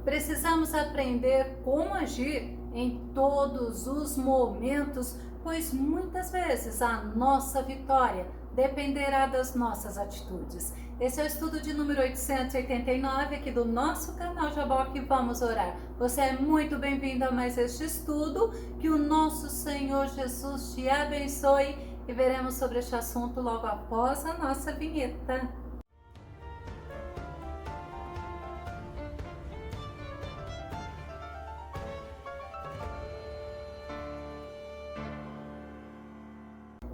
Precisamos aprender como agir em todos os momentos, pois muitas vezes a nossa vitória dependerá das nossas atitudes. Esse é o estudo de número 889 aqui do nosso canal Jaboque. Vamos orar. Você é muito bem-vindo a mais este estudo. Que o nosso Senhor Jesus te abençoe e veremos sobre este assunto logo após a nossa vinheta.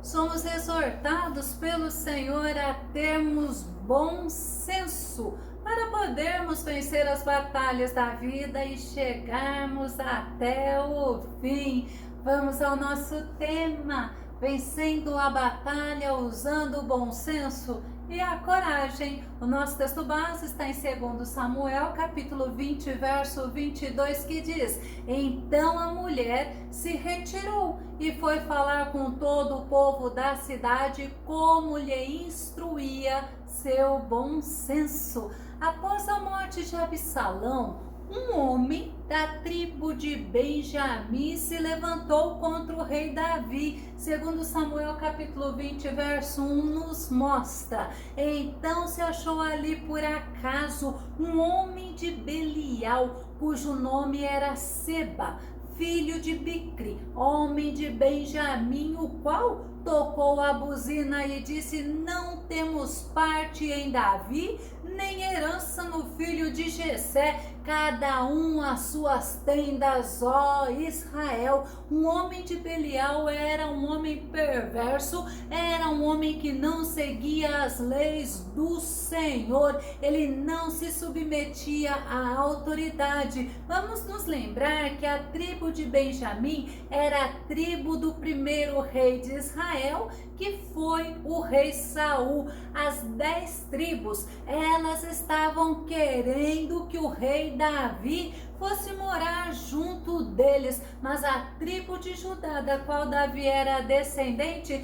Somos exortados pelo Senhor a termos bom senso para podermos vencer as batalhas da vida e chegarmos até o fim. Vamos ao nosso tema: vencendo a batalha usando o bom senso e a coragem. O nosso texto base está em 2 Samuel, capítulo 20, verso 22, que diz: Então a mulher se retirou e foi falar com todo o povo da cidade, como lhe instruía seu bom senso. Após a morte de Absalão, um homem da tribo de Benjamim se levantou contra o rei Davi. 2 Samuel capítulo 20, verso 1 nos mostra: Então se achou ali por acaso um homem de Belial, cujo nome era Seba, filho de Bicri, homem de Benjamim, o qual tocou a buzina e disse: Não temos parte em Davi, nem herança no filho de Jessé, cada um as suas tendas, ó Israel. Um homem de Belial era um homem perverso, era um homem que não seguia as leis do Senhor, ele não se submetia à autoridade. Vamos nos lembrar que a tribo de Benjamim era a tribo do primeiro rei de Israel, que foi o rei Saul. As 10 tribos, elas estavam querendo que o rei Davi fosse morar junto deles, mas a tribo de Judá, da qual Davi era descendente,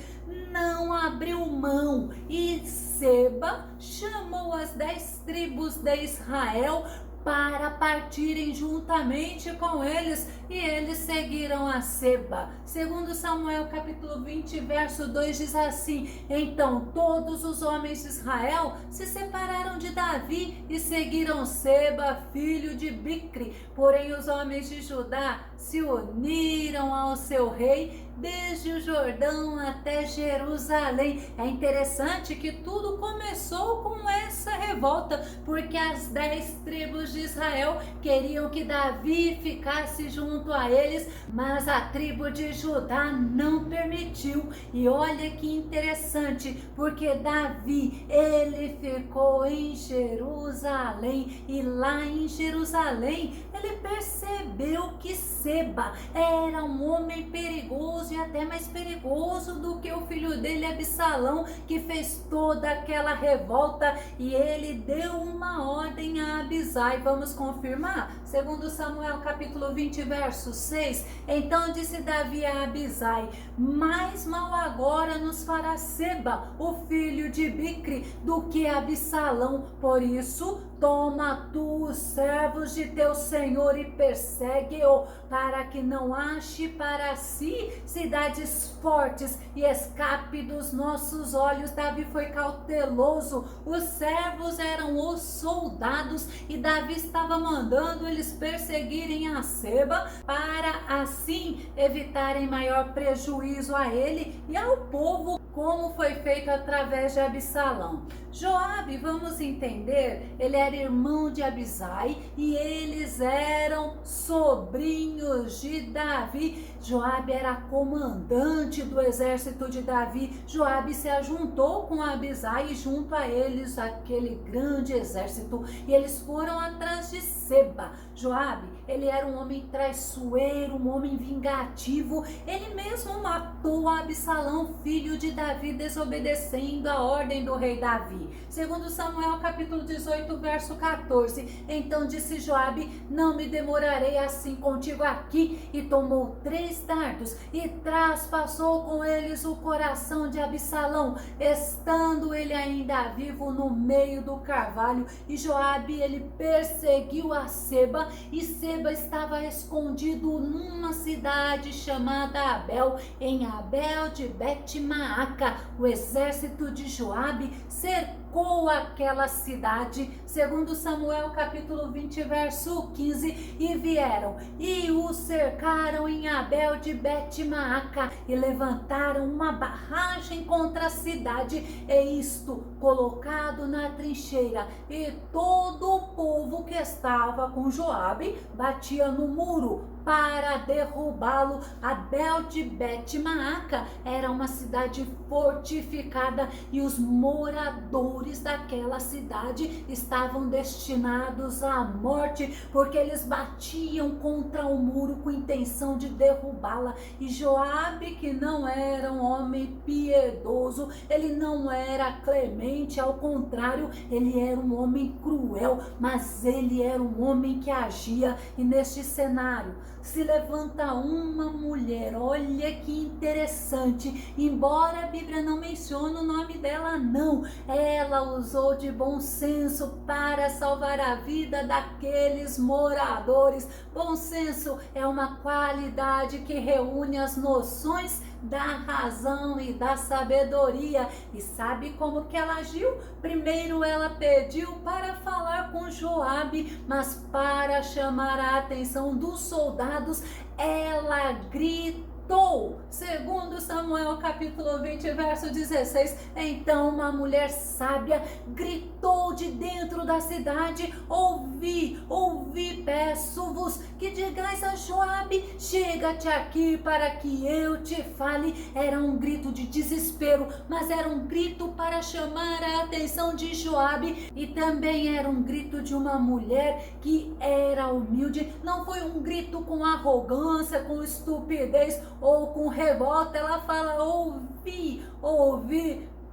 não abriu mão, e Seba chamou as 10 tribos de Israel para partirem juntamente com eles, e eles seguiram a Seba. 2 Samuel capítulo 20, verso 2 diz assim: Então todos os homens de Israel se separaram de Davi e seguiram Seba, filho de Bicri. Porém os homens de Judá se uniram ao seu rei desde o Jordão até Jerusalém. É interessante que tudo começou com essa revolta, porque as 10 tribos de Israel queriam que Davi ficasse junto a eles, mas a tribo de Judá não permitiu. E olha que interessante, porque Davi, ele ficou em Jerusalém, e lá em Jerusalém ele percebeu que Seba era um homem perigoso, e até mais perigoso do que o filho dele Absalão, que fez toda aquela revolta, e ele deu uma ordem a Abisai. Vamos confirmar? 2 Samuel capítulo 20, verso 6. Então disse Davi a Abisai: Mais mal agora nos fará Seba, o filho de Bicri, do que Absalão. Por isso toma tu os servos de teu senhor e persegue-o, para que não ache para si cidades fortes e escape dos nossos olhos. Davi foi cauteloso. Os servos eram os soldados, e Davi estava mandando eles perseguirem a Seba, para assim evitarem maior prejuízo a ele e ao povo, como foi feito através de Absalão. Joabe, vamos entender, ele era irmão de Abisai, e eles eram sobrinhos de Davi. Joabe era comandante do exército de Davi. Joabe se ajuntou com Abisai, e junto a eles aquele grande exército, e eles foram atrás de Seba. Joabe, ele era um homem traiçoeiro, um homem vingativo. Ele mesmo matou Absalão, filho de Davi, desobedecendo a ordem do rei Davi. 2 Samuel capítulo 18, verso 14. Então disse Joabe: Não me demorarei assim contigo aqui. E tomou 3 dardos e traspassou com eles o coração de Absalão, estando ele ainda vivo no meio do carvalho. E Joabe, ele perseguiu a Seba e Seba estava escondido numa cidade chamada Abel, em Abel de Bet-Maaca. O exército de Joabe cercou aquela cidade, segundo Samuel capítulo 20, verso 15, e vieram e o cercaram em Abel de Bet-Maaca e levantaram uma barragem contra a cidade, e isto colocado na trincheira, e todo o povo que estava com Joabe batia no muro para derrubá-lo. Abel de Bet-Maaca era uma cidade fortificada e os moradores daquela cidade estavam destinados à morte, porque eles batiam contra o muro com intenção de derrubá-la. E Joabe, que não era um homem piedoso, ele não era clemente, ao contrário, ele era um homem cruel, mas ele era um homem que agia. E neste cenário se levanta uma mulher, olha que interessante, embora a Bíblia não mencione o nome dela, não, ela usou de bom senso para salvar a vida daqueles moradores. Bom senso é uma qualidade que reúne as noções da razão e da sabedoria. E sabe como que ela agiu? Primeiro ela pediu para falar com Joabe, mas para chamar a atenção dos soldados, ela gritou. Segundo Samuel capítulo 20, verso 16, então uma mulher sábia gritou de dentro da cidade: ouvi, peço-vos que digais a Joabe, chega-te aqui para que eu te fale. Era um grito de desespero, mas era um grito para chamar a atenção de Joabe, e também era um grito de uma mulher que era humilde. Não foi um grito com arrogância, com estupidez ou com revolta. Ela fala: ouvi,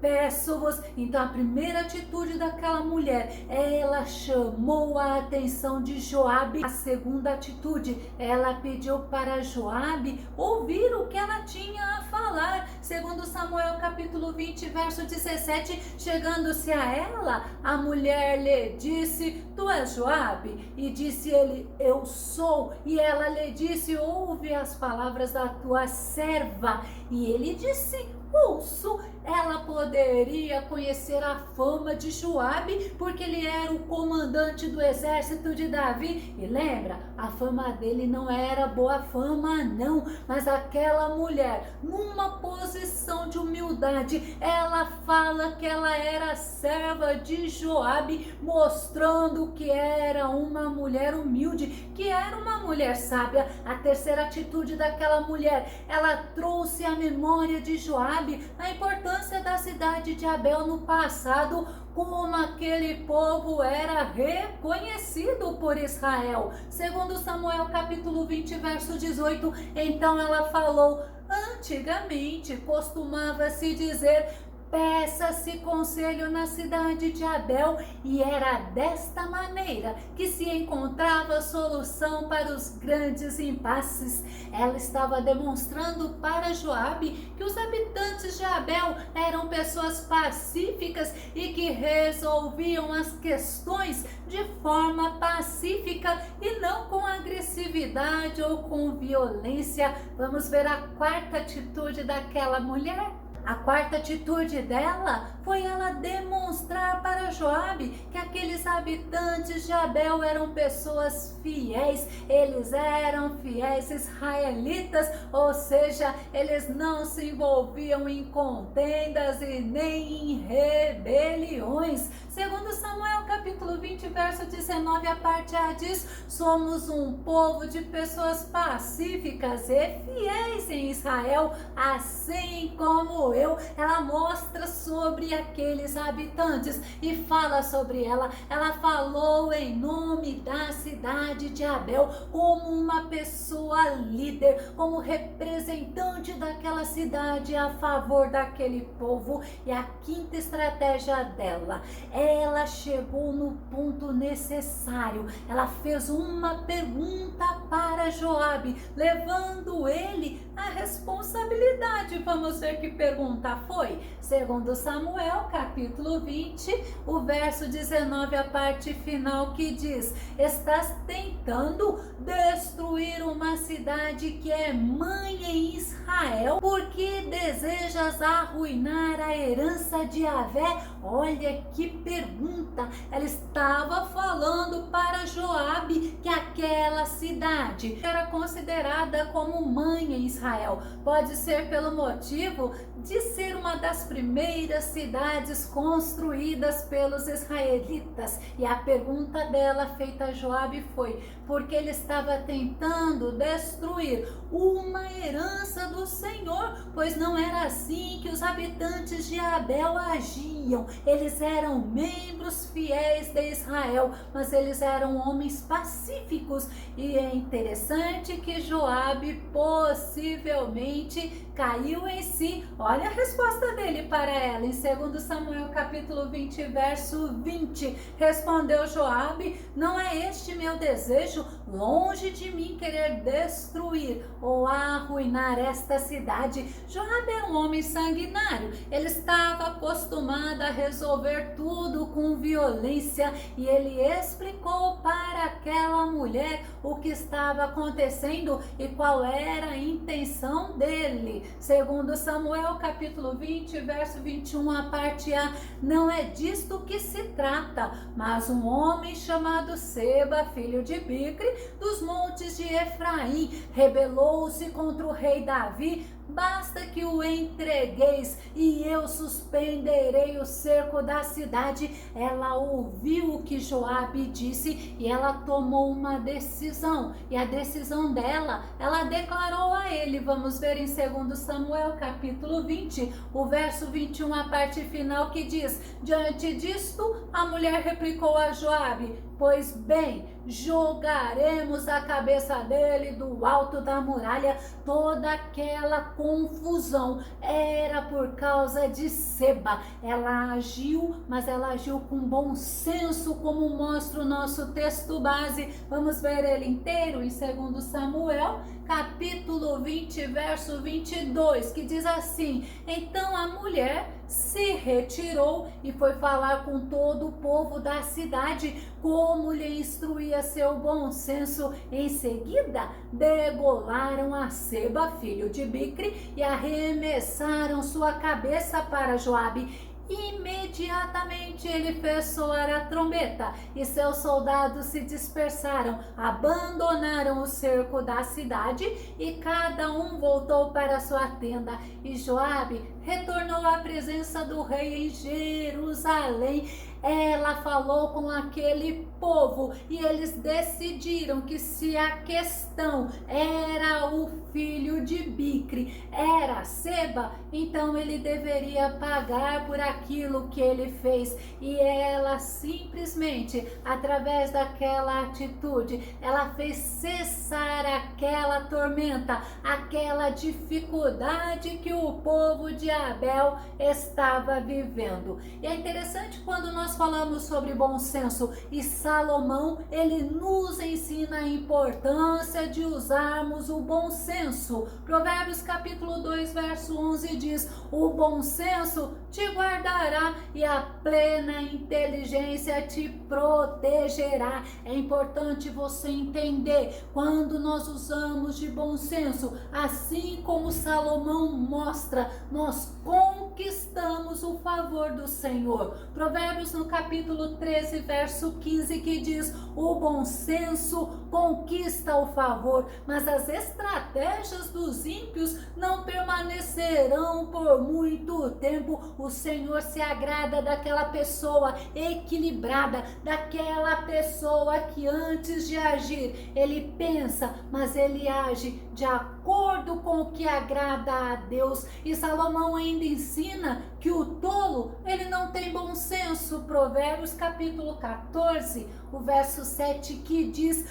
peço-vos. Então a primeira atitude daquela mulher, ela chamou a atenção de Joabe. A segunda atitude, ela pediu para Joabe ouvir o que ela tinha a falar. Segundo Samuel capítulo 20, verso 17, chegando-se a ela, a mulher lhe disse: tu és Joabe? E disse ele: eu sou. E ela lhe disse: ouve as palavras da tua serva. E ele disse: ouço. Ela poderia conhecer a fama de Joabe, porque ele era o comandante do exército de Davi. E lembra, a fama dele não era boa fama, não. Mas aquela mulher, numa posição de humildade, ela fala que ela era serva de Joabe, mostrando que era uma mulher humilde, que era uma mulher sábia. A terceira atitude daquela mulher, ela trouxe à memória de Joabe a importância da cidade de Abel no passado, como aquele povo era reconhecido por Israel. Segundo Samuel capítulo 20, verso 18, então ela falou: antigamente costumava-se dizer: peça-se conselho na cidade de Abel, e era desta maneira que se encontrava solução para os grandes impasses. Ela estava demonstrando para Joabe que os habitantes de Abel eram pessoas pacíficas e que resolviam as questões de forma pacífica e não com agressividade ou com violência. Vamos ver a quarta atitude daquela mulher? A quarta atitude dela foi ela demonstrar para Joabe que aqueles habitantes de Abel eram pessoas fiéis. Eles eram fiéis israelitas, ou seja, eles não se envolviam em contendas e nem em rebeliões. Segundo Samuel capítulo 20, verso 19, a parte A diz: somos um povo de pessoas pacíficas e fiéis em Israel, assim como eu. Ela mostra sobre aqueles habitantes e fala sobre ela. Ela falou em nome da cidade de Abel como uma pessoa líder, como representante daquela cidade a favor daquele povo. E a quinta estratégia dela, ela chegou no ponto necessário. Ela fez uma pergunta para Joabe, levando ele à responsabilidade. Vamos ver que pergunta foi. Segundo Samuel, capítulo 20, o verso 19, a parte final, que diz: estás tentando destruir uma cidade que é mãe em Israel, porque desejas arruinar a herança de Yahvé? Olha que pergunta. Ela estava falando para Joabe que aquela cidade era considerada como mãe em Israel. Pode ser pelo motivo de ser uma das primeiras cidades construídas pelos israelitas. E a pergunta dela feita a Joabe foi: porque ele estava tentando destruir uma herança do Senhor, pois não era assim que os habitantes de Abel agiam. Eles eram membros fiéis de Israel, mas eles eram homens pacíficos. E é interessante que Joabe possivelmente caiu em si. Olha a resposta dele para ela em 2 Samuel capítulo 20, verso 20. Respondeu Joabe: não é este meu desejo, longe de mim querer destruir ou arruinar esta cidade. Joabe era um homem sanguinário. Ele estava acostumado a resolver tudo com violência, e ele explicou para aquela mulher o que estava acontecendo e qual era a intenção dele. Segundo Samuel capítulo 20, verso 21, a parte A: não é disto que se trata, mas um homem chamado Seba, filho de Bicri, dos montes de Efraim, rebelou-se contra o rei Davi. Basta que o entregueis e eu suspenderei o cerco da cidade. Ela ouviu o que Joabe disse e ela tomou uma decisão. E a decisão dela, ela declarou a ele. Vamos ver em 2 Samuel capítulo 20, o verso 21, a parte final, que diz: diante disto, a mulher replicou a Joabe: pois bem, jogaremos a cabeça dele do alto da muralha. Toda aquela confusão era por causa de Seba. Ela agiu, mas ela agiu com bom senso, como mostra o nosso texto base. Vamos ver ele inteiro em 2 Samuel capítulo 20, verso 22, que diz assim: então a mulher se retirou e foi falar com todo o povo da cidade, como lhe instruía seu bom senso. Em seguida, degolaram a Seba, filho de Bicri, e arremessaram sua cabeça para Joabe. Imediatamente ele fez soar a trombeta e seus soldados se dispersaram, abandonaram o cerco da cidade e cada um voltou para sua tenda. E Joabe retornou à presença do rei em Jerusalém. Ela falou com aquele povo e eles decidiram que se a questão era o filho de Bicri, era Seba, então ele deveria pagar por aquilo que ele fez. E ela simplesmente, através daquela atitude, ela fez cessar aquela tormenta, aquela dificuldade que o povo de Abel estava vivendo. E é interessante quando nós falamos sobre bom senso, e Salomão, ele nos ensina a importância de usarmos o bom senso. Provérbios capítulo 2, verso 11 diz: o bom senso te guardará e a plena inteligência te protegerá. É importante você entender, quando nós usamos de bom senso, assim como Salomão mostra, nós conquistamos o favor do Senhor. Provérbios no capítulo 13, verso 15, que diz: o bom senso conquista o favor, mas as estratégias dos ímpios não permanecerão por muito tempo. O Senhor se agrada daquela pessoa equilibrada, daquela pessoa que antes de agir, ele pensa, mas ele age de acordo com o que agrada a Deus. E Salomão ainda ensina que o tolo, ele não tem bom senso. Provérbios capítulo 14, o verso 7, que diz: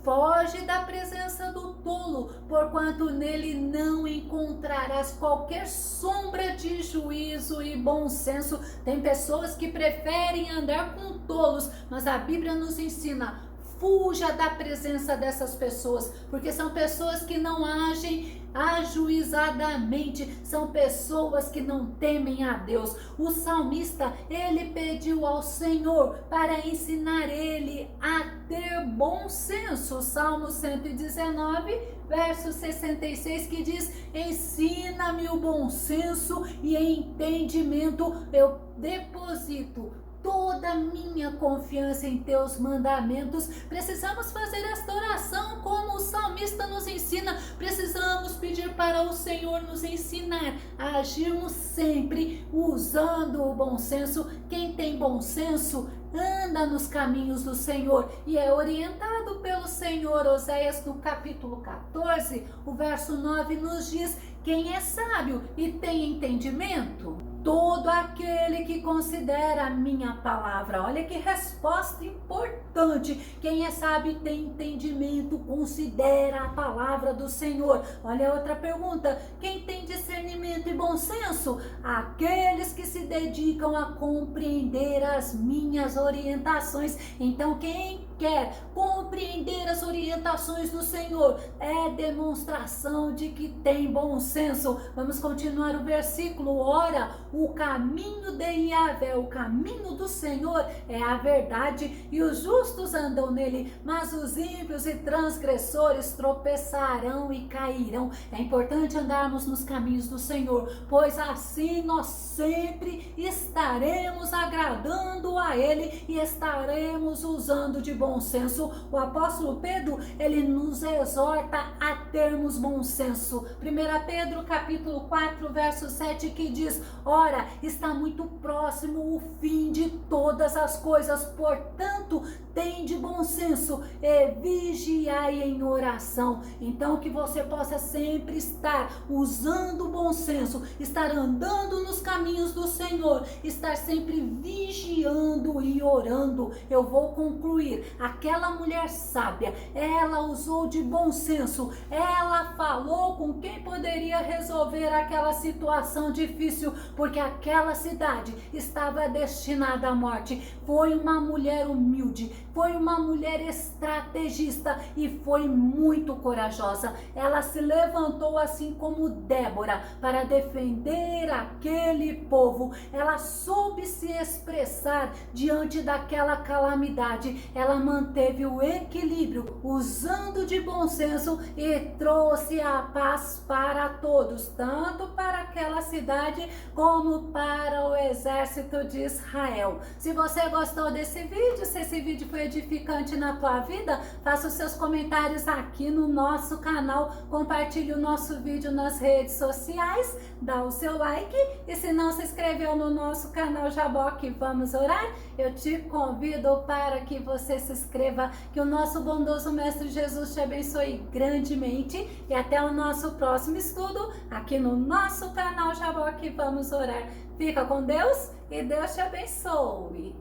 Foge da presença do tolo, porquanto nele não encontrarás qualquer sombra de juízo e bom senso. Tem pessoas que preferem andar com tolos, mas a Bíblia nos ensina: fuja da presença dessas pessoas, porque são pessoas que não agem ajuizadamente, são pessoas que não temem a Deus. O salmista, ele pediu ao Senhor para ensinar ele a ter bom senso. Salmo 119, verso 66, que diz: ensina-me o bom senso e entendimento eu deposito toda a minha confiança em teus mandamentos. Precisamos fazer esta oração como o salmista nos ensina. Precisamos pedir para o Senhor nos ensinar a agirmos sempre usando o bom senso. Quem tem bom senso anda nos caminhos do Senhor e é orientado pelo Senhor. Oséias, no capítulo 14, o verso 9 nos diz: quem é sábio e tem entendimento? Todo aquele que considera a minha palavra. Olha que resposta importante. Quem é sábio e tem entendimento, considera a palavra do Senhor. Olha outra pergunta: quem tem discernimento e bom senso? Aqueles que se dedicam a compreender as minhas orientações. Então, quem quer compreender as orientações do Senhor é demonstração de que tem bom senso. Vamos continuar o versículo. Ora, o caminho de Yahvé, o caminho do Senhor é a verdade, e os justos andam nele, mas os ímpios e transgressores tropeçarão e cairão. É importante andarmos nos caminhos do Senhor, pois assim nós sempre estaremos agradando a Ele e estaremos usando de bom senso. O apóstolo Pedro, ele nos exorta a termos bom senso. 1 Pedro capítulo 4, verso 7, que diz: ora, está muito próximo o fim de todas as coisas, portanto, tende bom senso e vigiai em oração. Então, que você possa sempre estar usando o bom senso, estar andando nos caminhos do Senhor, estar sempre vigiando e orando. Eu vou concluir. Aquela mulher sábia, ela usou de bom senso, ela falou com quem poderia resolver aquela situação difícil, porque aquela cidade estava destinada à morte. Foi uma mulher humilde, foi uma mulher estrategista e foi muito corajosa. Ela se levantou assim como Débora para defender aquele povo. Ela soube se expressar diante daquela calamidade. Ela manteve o equilíbrio, usando de bom senso, e trouxe a paz para todos, tanto para aquela cidade como para o exército de Israel. Se você gostou desse vídeo, se esse vídeo foi edificante na tua vida, faça os seus comentários aqui no nosso canal, compartilhe o nosso vídeo nas redes sociais, dá o seu like, e se não se inscreveu no nosso canal Jaboque Vamos Orar, eu te convido para que você se inscreva. Que o nosso bondoso Mestre Jesus te abençoe grandemente e até o nosso próximo estudo aqui no nosso canal Jaboque Vamos Orar. Fica com Deus e Deus te abençoe.